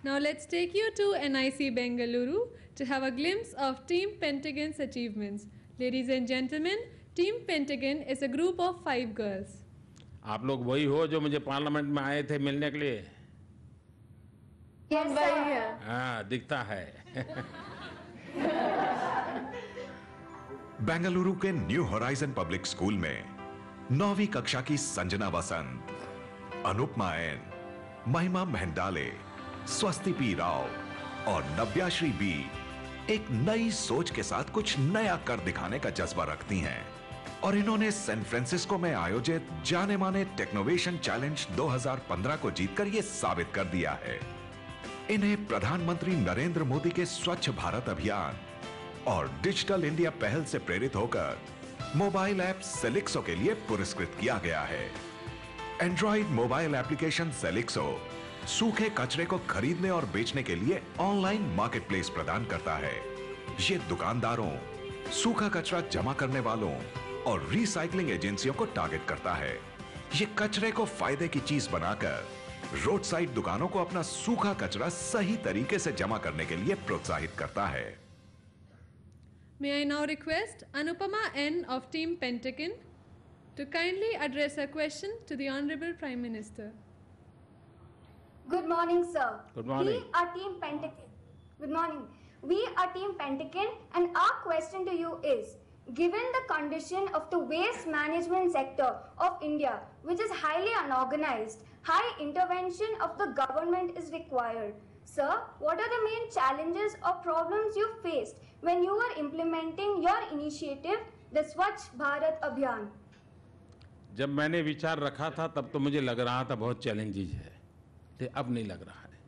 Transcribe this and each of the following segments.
Now let's take you to NIC Bengaluru to have a glimpse of Team Pentagon's achievements. Ladies and gentlemen, Team Pentagon is a group of 5 girls. आप लोग वही हो जो मुझे parliament में आए थे मिलने के लिए? Yes, sir. हाँ, दिखता है। बेंगलुरु के न्यू होराइजन पब्लिक स्कूल में 9वीं कक्षा की संजना वसंत, अनुपमा एन, महिमा मेहंडाले, स्वस्ति पी राव और नव्याश्री बी एक नई सोच के साथ कुछ नया कर दिखाने का जज्बा रखती हैं और इन्होंने सैन फ्रांसिस्को में आयोजित जाने माने टेक्नोवेशन चैलेंज 2015 को जीतकर यह साबित कर दिया है। इन्हें प्रधानमंत्री नरेंद्र मोदी के स्वच्छ भारत अभियान और डिजिटल इंडिया पहल से प्रेरित होकर मोबाइल ऐप सेलिक्सो के लिए पुरस्कृत किया गया है। एंड्रॉइड मोबाइल एप्लीकेशन सेलिक्सो सूखे कचरे को खरीदने और बेचने के लिए ऑनलाइन मार्केटप्लेस प्रदान करता है। ये दुकानदारों, सूखा कचरा जमा करने वालों और रिसाइकलिंग एजेंसियों को टारगेट करता है। ये कचरे को फायदे की चीज बनाकर रोड साइड दुकानों को अपना सूखा कचरा सही तरीके से जमा करने के लिए प्रोत्साहित करता है। May I now request Anupama N of Team Pentagon to kindly address a question to the Honorable Prime Minister. Good morning, sir. Good morning. We are Team Pentagon. Good morning. We are Team Pentagon, and our question to you is, given the condition of the waste management sector of India, which is highly unorganized, high intervention of the government is required. Sir, what are the main challenges or problems you faced when you were implementing your initiative, the Swachh Bharat Abhiyan? जब मैंने विचार रखा था तब तो मुझे लग रहा था बहुत चैलेंजेस है, लेकिन अब नहीं लग रहा है।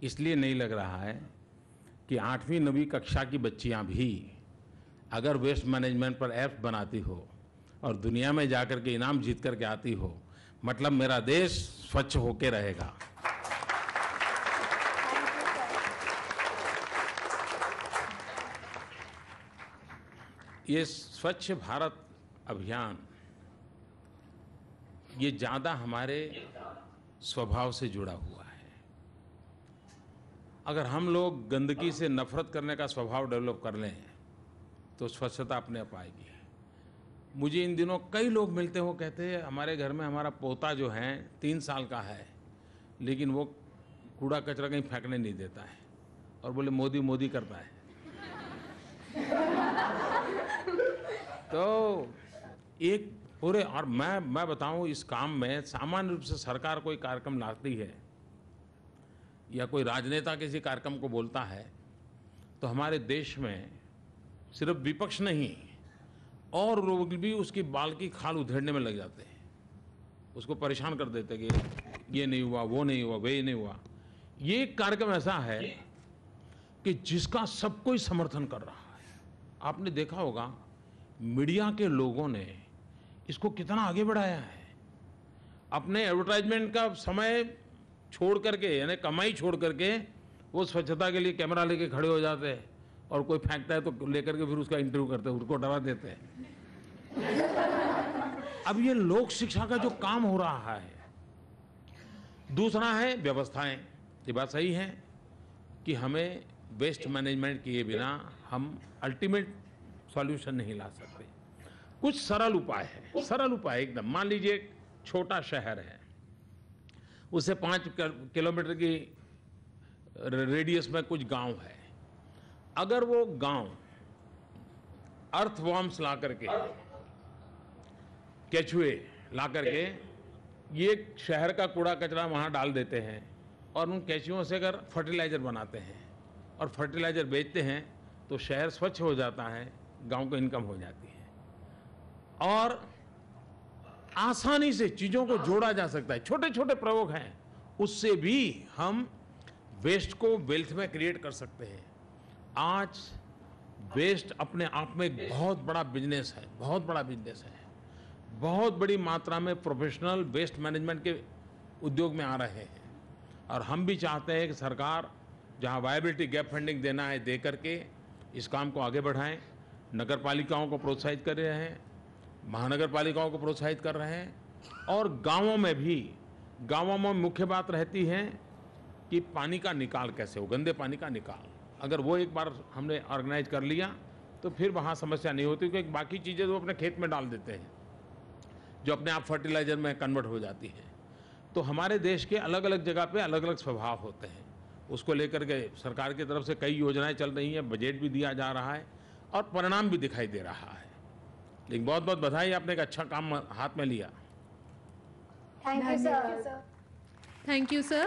इसलिए नहीं लग रहा है कि 8वीं 9वीं कक्षा की बच्चियां भी अगर वेस्ट मैनेजमेंट पर ऐप बनाती हो और दुनिया में जाकर के इनाम जीत करके आती हो, मतलब मेरा देश स्वच्छ होके रहेगा। ये स्वच्छ भारत अभियान ये ज़्यादा हमारे स्वभाव से जुड़ा हुआ है। अगर हम लोग गंदगी से नफरत करने का स्वभाव डेवलप कर लें तो स्वच्छता अपने आप आएगी। मुझे इन दिनों कई लोग मिलते हो, कहते हैं हमारे घर में हमारा पोता जो है 3 साल का है, लेकिन वो कूड़ा कचरा कहीं फेंकने नहीं देता है और बोले मोदी मोदी करता है। तो एक पूरे, और मैं बताऊं, इस काम में सामान्य रूप से सरकार कोई कार्यक्रम लाती है या कोई राजनेता किसी कार्यक्रम को बोलता है तो हमारे देश में सिर्फ विपक्ष नहीं और लोग भी उसकी बाल की खाल उधेड़ने में लग जाते हैं, उसको परेशान कर देते कि ये नहीं हुआ, वो नहीं हुआ, वे नहीं हुआ। ये कार्यक्रम ऐसा है कि जिसका सब कोई समर्थन कर रहा है। आपने देखा होगा मीडिया के लोगों ने इसको कितना आगे बढ़ाया है। अपने एडवर्टाइजमेंट का समय छोड़ करके, यानी कमाई छोड़ करके, वो स्वच्छता के लिए कैमरा लेके खड़े हो जाते हैं और कोई फेंकता है तो लेकर के फिर उसका इंटरव्यू करते हैं, उसको डरा देते हैं। अब ये लोक शिक्षा का जो काम हो रहा है। दूसरा है व्यवस्थाएं। ये बात सही है कि हमें वेस्ट मैनेजमेंट किए बिना हम अल्टीमेट सॉल्यूशन नहीं ला सकते। कुछ सरल उपाय है, सरल उपाय एकदम। मान लीजिए एक छोटा शहर है, उसे 5 किलोमीटर की रेडियस में कुछ गांव है। अगर वो गांव अर्थवॉर्म्स ला करके, केचुए ला करके ये शहर का कूड़ा कचरा वहां डाल देते हैं और उन केचुओं से अगर फर्टिलाइजर बनाते हैं और फर्टिलाइजर बेचते हैं तो शहर स्वच्छ हो जाता है, गांव को इनकम हो जाती है। और आसानी से चीजों को जोड़ा जा सकता है। छोटे छोटे प्रयोग हैं, उससे भी हम वेस्ट को वेल्थ में क्रिएट कर सकते हैं। आज वेस्ट अपने आप में एक बहुत बड़ा बिजनेस है, बहुत बड़ा बिजनेस है। बहुत बड़ी मात्रा में प्रोफेशनल वेस्ट मैनेजमेंट के उद्योग में आ रहे हैं और हम भी चाहते हैं कि सरकार जहां वायबिलिटी गैप फंडिंग देना है दे करके इस काम को आगे बढ़ाएं। नगर पालिकाओं को प्रोत्साहित कर रहे हैं, महानगर पालिकाओं को प्रोत्साहित कर रहे हैं और गांवों में भी। गांवों में मुख्य बात रहती है कि पानी का निकाल कैसे हो, गंदे पानी का निकाल। अगर वो एक बार हमने ऑर्गेनाइज कर लिया तो फिर वहाँ समस्या नहीं होती, क्योंकि बाकी चीज़ें तो अपने खेत में डाल देते हैं जो अपने आप फर्टिलाइज़र में कन्वर्ट हो जाती हैं। तो हमारे देश के अलग अलग जगह पे अलग अलग स्वभाव होते हैं। उसको लेकर के सरकार की तरफ से कई योजनाएं चल रही हैं, बजट भी दिया जा रहा है और परिणाम भी दिखाई दे रहा है। लेकिन बहुत बहुत बधाई, आपने एक अच्छा काम हाथ में लिया। Thank you, sir. Thank you, sir.